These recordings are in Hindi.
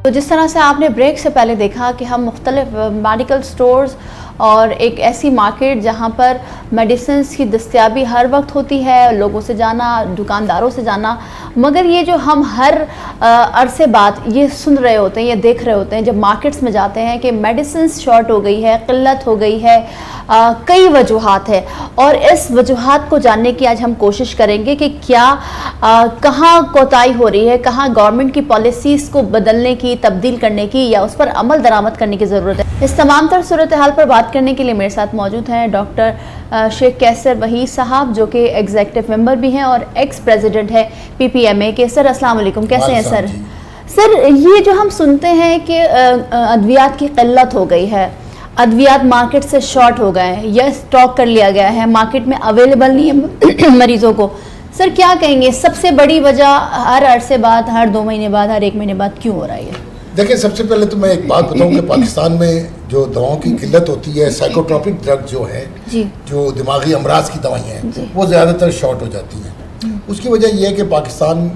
तो जिस तरह से आपने ब्रेक से पहले देखा कि हम मुख्तलिफ मेडिकल स्टोर्स और एक ऐसी मार्केट जहाँ पर मेडिसिन्स की दस्तयाबी हर वक्त होती है, लोगों से जाना, दुकानदारों से जाना, मगर ये जो हम हर अरसे बाद ये सुन रहे होते हैं, ये देख रहे होते हैं जब मार्केट्स में जाते हैं कि मेडिसिन्स शॉर्ट हो गई है, किल्लत हो गई है, कई वजूहात है। और इस वजूहात को जानने की आज हम कोशिश करेंगे कि क्या कहाँ कोताही हो रही है, कहाँ गवर्नमेंट की पॉलिसीज़ को बदलने की, तब्दील करने की या उस पर अमल दरामद करने की ज़रूरत है। इस तमाम तर सूरत हाल पर बात करने के लिए मेरे साथ मौजूद हैं डॉक्टर शेख कैसर वहीद साहब, जो कि एग्जीक्यूटिव मेंबर भी हैं और एक्स प्रेसिडेंट है PPMA के। सर अस्सलाम वालेकुम, कैसे हैं सर? सर, ये जो हम सुनते हैं कि अद्वियात की किल्लत हो गई है, अद्वियात मार्केट से शॉर्ट हो गए हैं या स्टॉक कर लिया गया है, मार्केट में अवेलेबल नहीं है मरीजों को, सर क्या कहेंगे सबसे बड़ी वजह हर अरसे बाद, हर 2 महीने बाद, हर 1 महीने बाद क्यों हो रहा है? देखिए, सबसे पहले तो मैं एक बात बताऊं कि पाकिस्तान में जो दवाओं की किल्लत होती है, साइकोट्रोपिक ड्रग जो है, जो दिमागी अमराज की दवाइयाँ हैं, वो ज़्यादातर शॉर्ट हो जाती हैं। उसकी वजह यह है कि पाकिस्तान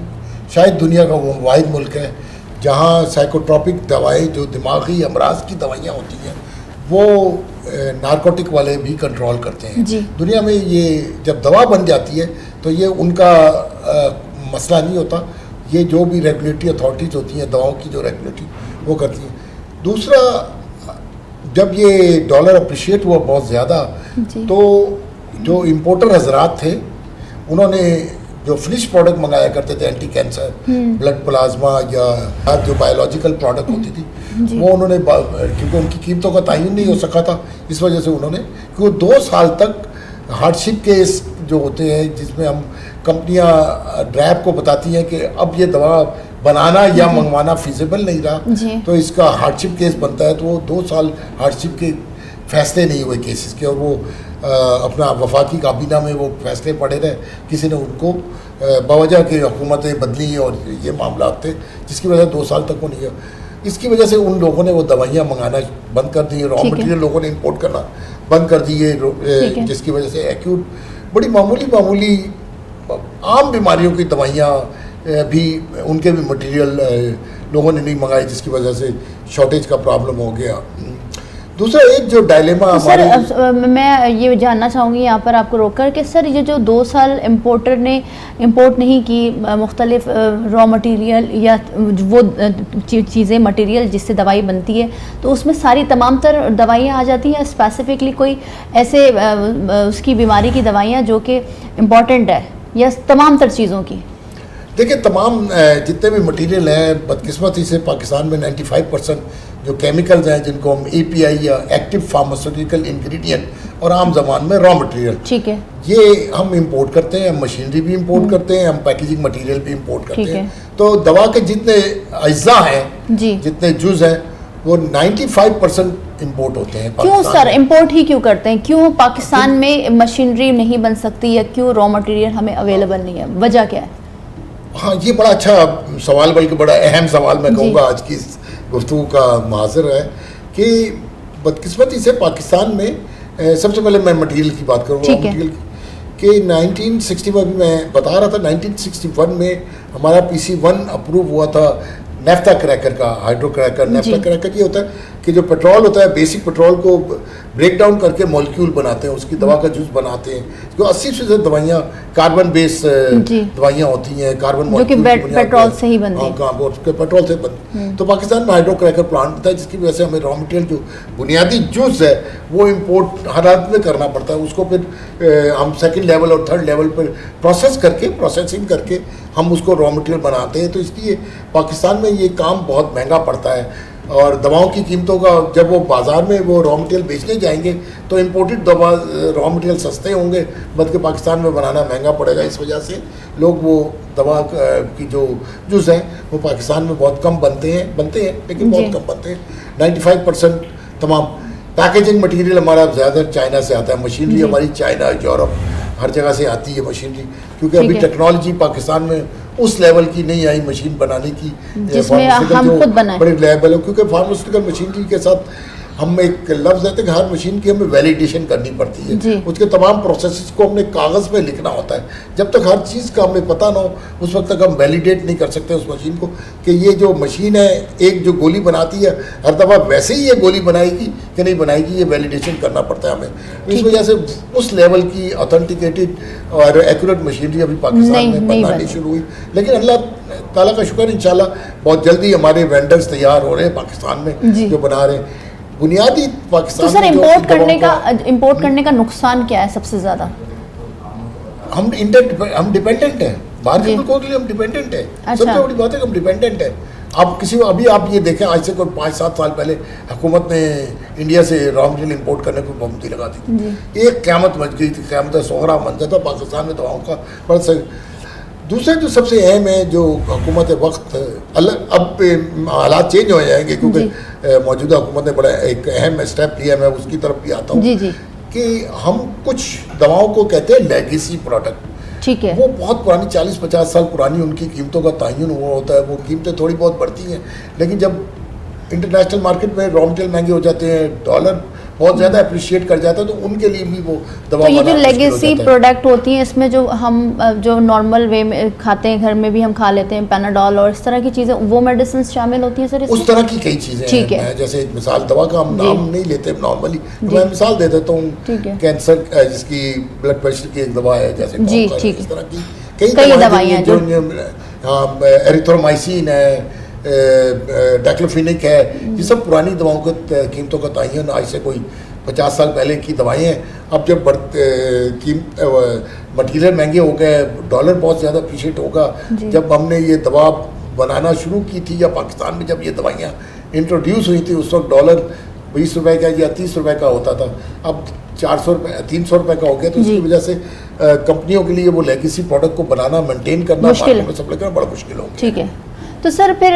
शायद दुनिया का वो वाहिद मुल्क है जहाँ साइकोट्रोपिक दवाएँ, जो दिमागी अमराज की दवाइयाँ होती हैं, वो नारकोटिक वाले भी कंट्रोल करते हैं। दुनिया में ये जब दवा बन जाती है तो ये उनका मसला नहीं होता, ये जो भी रेगुलेटरी अथॉरिटीज़ होती हैं दवाओं की, जो रेगुलेटरी वो करती हैं। दूसरा, जब ये डॉलर अप्रिशिएट हुआ बहुत ज़्यादा, तो जो इम्पोर्टर हजरात थे उन्होंने जो फिनिश प्रोडक्ट मंगाया करते थे, एंटी कैंसर, ब्लड प्लाज्मा या जो बायोलॉजिकल प्रोडक्ट होती थी, वो उन्होंने, क्योंकि उनकी कीमतों का तयन नहीं हो सका था, इस वजह से उन्होंने, क्योंकि 2 साल तक हार्डशिप केस जो होते हैं जिसमें हम कंपनियां ड्रैब को बताती हैं कि अब ये दवा बनाना या मंगवाना फिजिबल नहीं रहा, तो इसका हार्डशिप केस बनता है, तो वो 2 साल हार्डशिप के फैसले नहीं हुए केसेस के, और वो अपना वफाकी काबीना में वो फैसले पड़े रहे, किसी ने उनको बवजह के हुकूमतें बदली और ये मामला थे, जिसकी वजह से 2 साल तक वो नहीं है। इसकी वजह से उन लोगों ने वो दवाइयाँ मंगाना बंद कर दी, रॉ मटेरियल लोगों ने इंपोर्ट करना बंद कर दिए, जिसकी वजह से एक्यूट बड़ी मामूली आम बीमारियों की दवाइयाँ भी, उनके भी मटेरियल लोगों ने नहीं मंगाए, जिसकी वजह से शॉर्टेज का प्रॉब्लम हो गया। दूसरा एक जो डायलेमा हमारे, सर मैं ये जानना चाहूँगी यहाँ पर आपको रोककर कि सर ये जो 2 साल इम्पोर्टर ने इम्पोर्ट नहीं की मुख्तलिफ रॉ मटेरियल या वो चीज़ें मटेरियल जिससे दवाई बनती है, तो उसमें सारी तमाम तर दवाइयाँ आ जाती हैं, स्पेसिफिकली कोई ऐसे उसकी बीमारी की दवाइयाँ जो कि इम्पॉर्टेंट है, या तमाम तर चीज़ों की? देखिए, तमाम जितने भी मटेरियल हैं, बदकिस्मती से पाकिस्तान में 95% जो केमिकल्स हैं, जिनको हम API या एक्टिव फार्मास्यूटिकल इंग्रेडिएंट और आम जबान में रॉ मटेरियल, ठीक है, ये हम इंपोर्ट करते हैं, हम मशीनरी भी इंपोर्ट करते हैं, हम पैकेजिंग मटेरियल भी इंपोर्ट करते हैं। तो दवा के जितने अज्जा हैं, जितने जुज हैं, वो 95% इंपोर्ट होते हैं। क्यों सर इंपोर्ट ही क्यों करते हैं? क्यों पाकिस्तान में मशीनरी नहीं बन सकती, या क्यों रॉ मटेरियल हमें अवेलेबल नहीं है? वजह क्या है? हाँ, ये बड़ा अच्छा सवाल, बल्कि बड़ा अहम सवाल मैं कहूँगा आज की गुफ्तगू का माजर है कि बदकिस्मती से पाकिस्तान में, सबसे पहले मैं मटेरियल की बात करूँगा, मटेरियल कि 1961 में बता रहा था, 1961 में हमारा PC1 अप्रूव हुआ था नेफ्था क्रैकर का, हाइड्रो क्रैकर। नेफ्था क्रैकर ये होता है कि जो पेट्रोल होता है, बेसिक पेट्रोल को ब्रेक डाउन करके मॉलिक्यूल बनाते हैं, उसकी दवा का जूस बनाते हैं, जो 80% दवाइयाँ कार्बन बेस दवाइयाँ होती हैं, कार्बन जो कि पेट्रोल से ही बनती हैं। हाँ, उसके पेट्रोल से बनती। तो पाकिस्तान में हाइड्रो क्रैकर प्लांट था, जिसकी वजह से हमें रॉ मटेरियल जो बुनियादी जूस है वो इम्पोर्ट हर हालत में करना पड़ता है। उसको फिर हम 2nd लेवल और 3rd लेवल पर प्रोसेसिंग करके हम उसको रॉ मटेरियल बनाते हैं। तो इसलिए पाकिस्तान में ये काम बहुत महंगा पड़ता है, और दवाओं की कीमतों का, जब वो बाज़ार में वो रॉ मटेरियल बेचने जाएंगे तो इम्पोर्टेड दवा रॉ मटेरियल सस्ते होंगे, बल्कि पाकिस्तान में बनाना महंगा पड़ेगा। इस वजह से लोग वो दवा की जो जूस हैं वो पाकिस्तान में बहुत कम बनते हैं लेकिन बहुत कम बनते हैं। 95% तमाम पैकेजिंग मटेरियल हमारा ज़्यादा चाइना से आता है, मशीनरी हमारी चाइना, यूरोप, हर जगह से आती है मशीनरी, क्योंकि अभी टेक्नोलॉजी पाकिस्तान में उस लेवल की नहीं आई मशीन बनाने की, जिसमें हम खुद बनाएं। बड़े लेवल है, क्योंकि फार्मास्यूटिकल मशीनरी के साथ हम एक लफ्ज़ देते हैं कि हर मशीन की हमें वैलिडेशन करनी पड़ती है, उसके तमाम प्रोसेस को हमने कागज़ पे लिखना होता है। जब तक हर चीज़ का हमें पता ना हो उस वक्त तक हम वैलिडेट नहीं कर सकते उस मशीन को कि ये जो मशीन है एक जो गोली बनाती है हर दफ़ा वैसे ही ये गोली बनाएगी कि नहीं बनाएगी, ये वैलिडेशन करना पड़ता है हमें। इस वजह से उस लेवल की ऑथेंटिकेटेड और एक्यूरेट मशीनरी अभी पाकिस्तान में बनानी शुरू हुई, लेकिन अल्लाह ताला का शुक्र इंशाल्लाह बहुत जल्दी हमारे वेंडर्स तैयार हो रहे हैं पाकिस्तान में जो बना रहे हैं। बुनियादी पाकिस्तान तो सर इंपोर्ट करने का नुकसान क्या है सबसे ज़्यादा? हम डिपेंडेंट हैं, बाहर के मुल्कों के लिए हम डिपेंडेंट हैं। सबसे बड़ी बात है कि हम डिपेंडेंट हैं। अब अभी आप ये देखें, आज से कोई 5-7 साल पहले हुकूमत ने इंडिया से रॉ मटेरियल इंपोर्ट करने को पाबंदी लगा दी थी। एक क़यामत मच गई थी, क़यामत सोहरा मंजर था पाकिस्तान में दवाओं का। पर दूसरा जो सबसे अहम है जो हुकूमत वक्त अब हालात चेंज हो जाएंगे क्योंकि मौजूदा हुकूमत ने बड़ा एक अहम स्टेप लिया, मैं उसकी तरफ भी आता हूँ कि हम कुछ दवाओं को कहते हैं लेगेसी प्रोडक्ट। ठीक है, वो बहुत पुरानी 40-50 साल पुरानी उनकी कीमतों का तयन हुआ होता है, वो कीमतें थोड़ी बहुत बढ़ती हैं, लेकिन जब इंटरनेशनल मार्केट में रॉ मटेरियल महंगे हो जाते हैं, डॉलर बहुत ज़्यादा अप्रिशिएट कर जाता है, तो उनके लिए भी वो दवा। तो ये जो लेगेसी प्रोडक्ट होती हैं इसमें जो हम जो नॉर्मल वे में खाते हैं, घर में भी हम खा लेते हैं पैनाडॉल और इस तरह की चीज़ें, वो मेडिसिन शामिल होती हैं सर इसमें? उस तरह की कई चीज़ें ठीक है। जैसे एक मिसाल, दवा का हम नाम नहीं लेते नॉर्मली, तो मैं मिसाल दे देता हूँ। कैंसर जिसकी ब्लड प्रेशर की एक दवा है, जैसे इस तरह की कई दवाइयाँ जो एरिथ्रोमाइसिन है, डाइक्लोफिनिक है, ये सब पुरानी दवाओं के कीमतों का तयन आज से कोई 50 साल पहले की दवाएं हैं। अब जब मटीरियल महंगे हो गए, डॉलर बहुत ज़्यादा अप्रिशिएट होगा, जब हमने ये दवा बनाना शुरू की थी या पाकिस्तान में जब ये दवाइयाँ इंट्रोड्यूस हुई थी उस वक्त डॉलर 20 रुपये का या 30 रुपये का होता था, अब 400 रुपये 300 रुपये का हो गया। तो इसकी वजह से कंपनियों के लिए वो लेगेसी प्रोडक्ट को बनाना, मेंटेन करना, मार्केट में सप्लाई करना बड़ा मुश्किल हो गया। ठीक है, तो सर फिर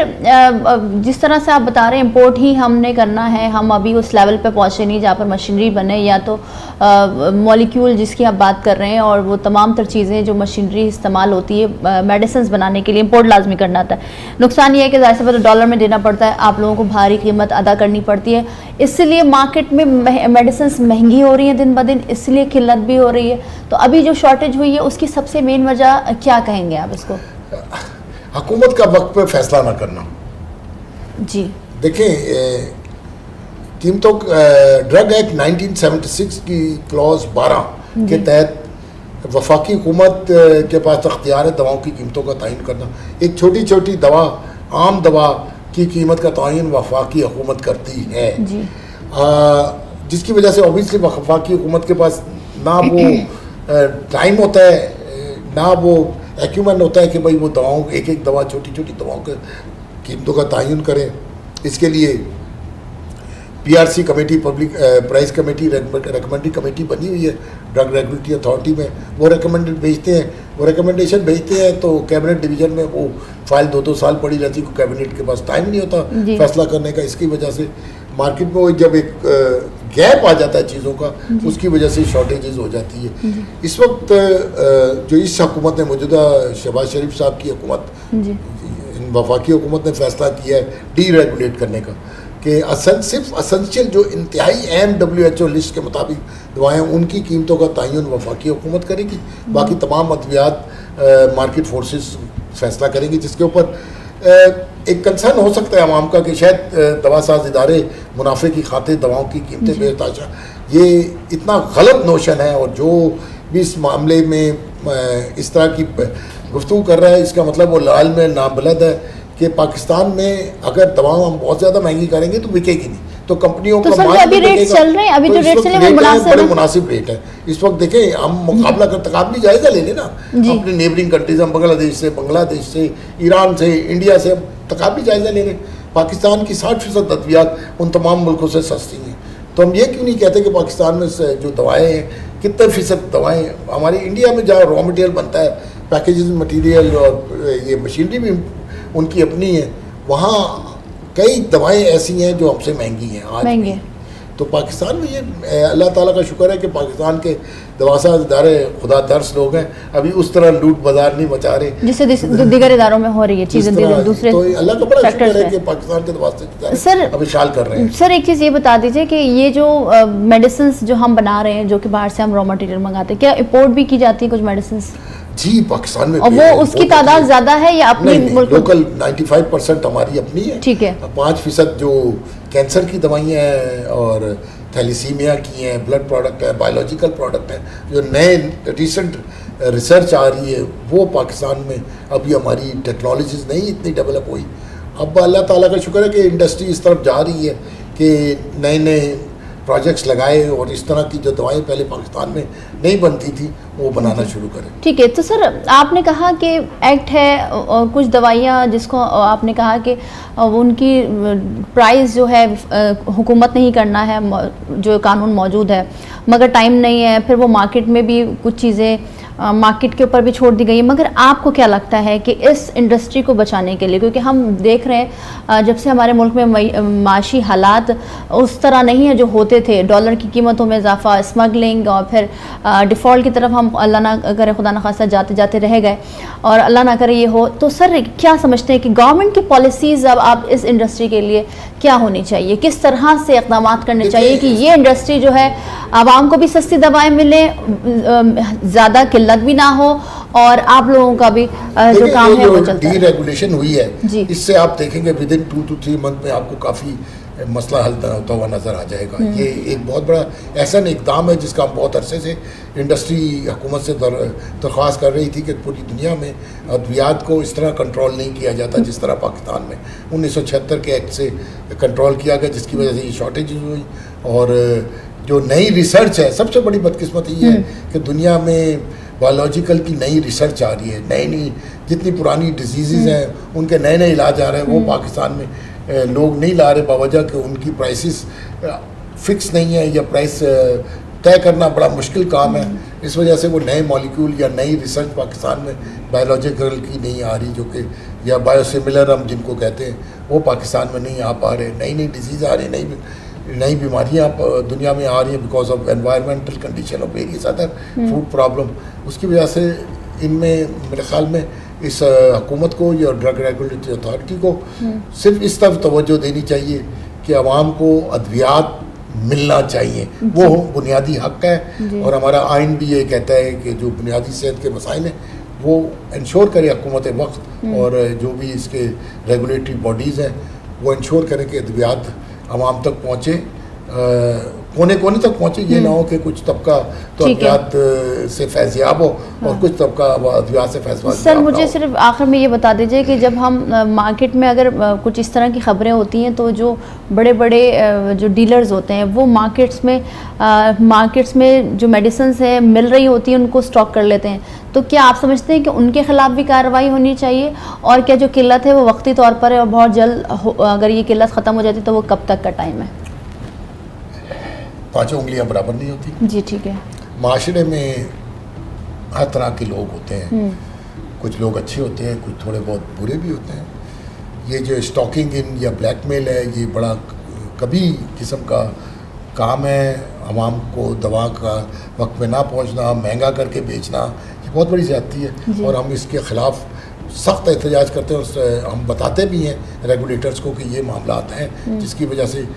जिस तरह से आप बता रहे हैं इंपोर्ट ही हमने करना है, हम अभी उस लेवल पे पहुंचे नहीं जहाँ पर मशीनरी बने या तो मॉलिक्यूल जिसकी आप बात कर रहे हैं और वो तमाम तर चीज़ें जो मशीनरी इस्तेमाल होती है मेडिसिन बनाने के लिए इंपोर्ट लाजमी करना आता है। नुकसान ये है कि ज़ाहिर सी बात है डॉलर में देना पड़ता है, आप लोगों को भारी कीमत अदा करनी पड़ती है, इसलिए मार्केट में मेडिसिन महंगी हो रही हैं दिन ब दिन, इसलिए किल्लत भी हो रही है। तो अभी जो शॉर्टेज हुई है उसकी सबसे मेन वजह क्या कहेंगे आप इसको? हुकूमत का वक्त पे फैसला ना करना। जी देखें, कीमतों ड्रग एक्ट 1976 की क्लॉज 12 के तहत वफाकी हुकूमत के पास अख्तियार है दवाओं की कीमतों का तयन करना। एक छोटी छोटी दवा, आम दवा की कीमत का तयन वफाकी हुकूमत करती है, जिसकी वजह से ऑब्वियसली वफाकी हुकूमत के पास ना वो टाइम होता है, ना वो एक्यूमेंट होता है कि भाई वो दवाओं, एक एक दवा, छोटी छोटी दवाओं के कीमतों का तयन करें। इसके लिए PRC committee, public price committee, recommendatory committee बनी हुई है ड्रग रेगुलेटरी अथॉरिटी में। वो रिकमेंडेड भेजते हैं, वो रिकमेंडेशन भेजते हैं तो कैबिनेट डिवीज़न में वो फाइल 2-2 साल पड़ी रहती है, कैबिनेट के पास टाइम नहीं होता फैसला करने का। इसकी वजह से मार्केट में वो जब एक गैप आ जाता है चीज़ों का, उसकी वजह से शॉर्टेजेस हो जाती है। इस वक्त जो इस हुकूमत ने, मौजूदा शहबाज शरीफ साहब की हुकूमत, वफाकी हुकूमत ने फैसला किया है डी रेगुलेट करने का कि सिर्फ असेंशियल जो इंतहाई अहम WHO लिस्ट के मुताबिक दवाएँ, उनकी कीमतों का तयन वफाकी हुकूमत करेगी, बाकी तमाम अद्वियात मार्केट फोर्सेस फैसला करेंगी, जिसके ऊपर एक कंसर्न हो सकता है आवाम का कि शायद दवासाज इदारे मुनाफे की खातिर दवाओं की कीमतें बेताशा, ये इतना गलत नोशन है। और जो भी इस मामले में इस तरह की गुफ्तगू कर रहा है, इसका मतलब वो लाल में नाबलद है कि पाकिस्तान में अगर दवाओं हम बहुत ज़्यादा महंगी करेंगे तो बिकेगी नहीं, तो कंपनियों तो का अभी रेट चल रहे हैं, अभी जो रेट चल रहे हैं बड़े मुनासिब रेट है इस वक्त। देखें, हम मुकाबला कर तकाबली जायज़ा ले लेना अपनी नेबरिंग कंट्रीज, हम बांग्लादेश से, ईरान से, इंडिया से तकाबली जायज़ा ले लें। पाकिस्तान की 60% अद्वियात उन तमाम मुल्कों से सस्ती हैं, तो हम ये क्यों नहीं कहते कि पाकिस्तान में जो दवाएँ हैं, कितने फ़ीसद दवाएँ हमारी इंडिया में जहाँ रॉ मटेरियल बनता है, पैकेजिंग मटीरियल और ये मशीनरी भी उनकी अपनी है, वहाँ कई दवाएं ऐसी हैं जो हमसे महंगी हैं आज महंगी। तो पाकिस्तान में ये अल्लाह ताला का शुक्र है कि पाकिस्तान के दवासा इदारे खुदा दर्स लोग हैं, अभी उस तरह लूट बाजार नहीं मचा रहे जिससे दीगर इदारों में हो रही है चीज़ें दूसरे। तो अल्लाह का बड़ा शुक्र है कि पाकिस्तान के दवासे सर अभी शाल कर रहे हैं। सर एक चीज़ ये बता दीजिए कि ये जो मेडिसिन जो हम बना रहे हैं, जो कि बाहर से हम रॉ मटेरियल मंगाते हैं, क्या इंपोर्ट भी की जाती है कुछ मेडिसिन? जी, पाकिस्तान में और वो उसकी तादाद ज्यादा है या अपनी मुल्क? लोकल 95% हमारी अपनी है। ठीक है। 5% जो कैंसर की दवाइयाँ हैं और थैलीसीमिया की हैं, ब्लड प्रोडक्ट है, बायोलॉजिकल प्रोडक्ट है, जो नए रिसेंट रिसर्च आ रही है, वो पाकिस्तान में अभी हमारी टेक्नोलॉजीज नहीं इतनी डेवलप हुई। अब अल्लाह ताला का शुक्र है कि इंडस्ट्री इस तरफ जा रही है कि नए नए प्रोजेक्ट्स लगाए और इस तरह की जो दवाएं पहले पाकिस्तान में नहीं बनती थी वो बनाना शुरू करें। ठीक है। तो सर आपने कहा कि एक्ट है और कुछ दवाइयाँ जिसको आपने कहा कि उनकी प्राइस जो है हुकूमत नहीं करना है, जो कानून मौजूद है, मगर टाइम नहीं है, फिर वो मार्केट में भी कुछ चीज़ें मार्केट के ऊपर भी छोड़ दी गई है। मगर आपको क्या लगता है कि इस इंडस्ट्री को बचाने के लिए, क्योंकि हम देख रहे हैं जब से हमारे मुल्क में माशी हालात उस तरह नहीं है जो होते थे, डॉलर की कीमतों में इजाफा, स्मगलिंग और फिर डिफ़ॉल्ट की तरफ हम अल्लाह ना करे खुदा न खास्ता जाते जाते रह गए और अल्लाह ना करे ये हो। तो सर क्या समझते हैं कि गवर्नमेंट की पॉलिसीज़ अब आप इस इंडस्ट्री के लिए क्या होनी चाहिए, किस तरह से इक़दाम करने चाहिए कि ये इंडस्ट्री जो है आवाम को भी सस्ती दवाएँ मिलें, ज़्यादा किल्लत भी ना हो और आप लोगों का भी जो काम है वो चलता है? डीरेगुलेशन हुई है, इससे आप देखेंगे विद इन 2 to 3 मंथ में आपको काफ़ी मसला हल होता हुआ नज़र आ जाएगा। ये एक बहुत बड़ा ऐसा इक़दाम है जिसका हम बहुत अरसे से इंडस्ट्री हुकूमत से दरख्वास्त कर रही थी कि पूरी दुनिया में अद्वियात को इस तरह कंट्रोल नहीं किया जाता जिस तरह पाकिस्तान में 1976 के एक्ट से कंट्रोल किया गया, जिसकी वजह से ये शॉर्टेज हुई। और जो नई रिसर्च है, सबसे बड़ी बदकिस्मती ये है कि दुनिया में बायोलॉजिकल की नई रिसर्च आ रही है, नई जितनी पुरानी डिजीज़ हैं उनके नए नए इलाज आ रहे हैं, वो पाकिस्तान में लोग नहीं ला रहे बावजह कि उनकी प्राइसेस फिक्स नहीं है या प्राइस तय करना बड़ा मुश्किल काम है। इस वजह से वो नए मॉलिक्यूल या नई रिसर्च पाकिस्तान में बायोलॉजिकल की नहीं आ रही, जो कि या बायोसिमिलर हम जिनको कहते हैं वो पाकिस्तान में नहीं आ पा रहे। नई नई डिजीज़ आ रही है, नई बीमारियाँ दुनिया में आ रही हैं because of environmental condition of various other food problem. उसकी वजह से इनमें मेरे ख्याल में इस हुकूमत को या ड्रग रेगुलेटरी अथॉरिटी को सिर्फ इस तरफ तवज्जो देनी चाहिए कि आवाम को अद्वियात मिलना चाहिए, वो बुनियादी हक है। और हमारा आइन भी ये कहता है कि जो बुनियादी सेहत के मसाइल हैं वो इंश्योर करे हुकूमत वक्त और जो भी इसके रेगुलेटरी बॉडीज़ हैं वो इंश्योर करें कि अद्वियात आवाम तक पहुँचे, कोने कोने तक पहुँचे। ये ना हो कि कुछ तबका तो अद्वियात से फैज़याब हो और कुछ तबका अद्वियात से फैज़याब। सर मुझे सिर्फ आखिर में ये बता दीजिए कि जब हम मार्केट में अगर कुछ इस तरह की खबरें होती हैं तो जो बड़े बड़े जो डीलर्स होते हैं वो मार्केट्स में जो मेडिसिन है मिल रही होती हैं उनको स्टॉक कर लेते हैं, तो क्या आप समझते हैं कि उनके खिलाफ भी कार्रवाई होनी चाहिए? और क्या जो किल्लत है वो वक्ती तौर पर है और बहुत जल्द अगर ये किल्लत ख़त्म हो जाती तो वो कब तक का टाइम है? 5 उंगलियां बराबर नहीं होती। जी ठीक है। माशरे में हर तरह के लोग होते हैं, कुछ लोग अच्छे होते हैं, कुछ थोड़े बहुत बुरे भी होते हैं। ये जो स्टॉकिंग इन या ब्लैकमेल है ये बड़ा कभी किस्म का काम है। आवाम को दवा का वक्त में ना पहुंचना, महंगा करके बेचना, ये बहुत बड़ी ज़्यादती है और हम इसके ख़िलाफ़ सख्त एहतजाज करते हैं और हम बताते भी हैं रेगुलेटर्स को कि ये मामला हैं जिसकी वजह से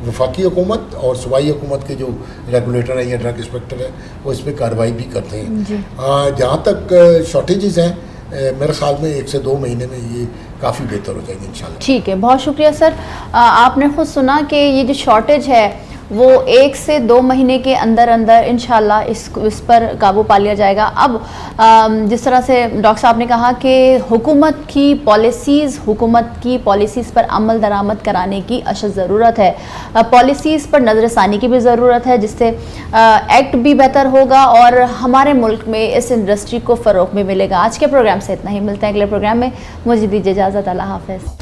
वफाकी हुकूमत और सूबाई हुकूमत के जो रेगुलेटर हैं या ड्रग इंस्पेक्टर हैं वो इस पर कार्रवाई भी करते हैं। जहाँ तक शॉर्टेजेस हैं मेरे ख्याल में 1 से 2 महीने में ये काफ़ी बेहतर हो जाएंगे इंशाल्लाह। ठीक है, बहुत शुक्रिया सर। आपने खुद सुना कि ये जो शॉर्टेज है वो 1 से 2 महीने के अंदर अंदर इंशाल्लाह इस पर काबू पा लिया जाएगा। अब जिस तरह से डॉक्टर साहब ने कहा कि हुकूमत की पॉलिसीज़ पर अमल दरामद कराने की अशद ज़रूरत है, पॉलिसीज़ पर नज़रसानी की भी ज़रूरत है जिससे एक्ट भी बेहतर होगा और हमारे मुल्क में इस इंडस्ट्री को फ़रोग़ भी मिलेगा। आज के प्रोग्राम से इतना ही, मिलते हैं अगले प्रोग्राम में। मुझे दीजिए इजाज़त, अल्लाह हाफ़िज़।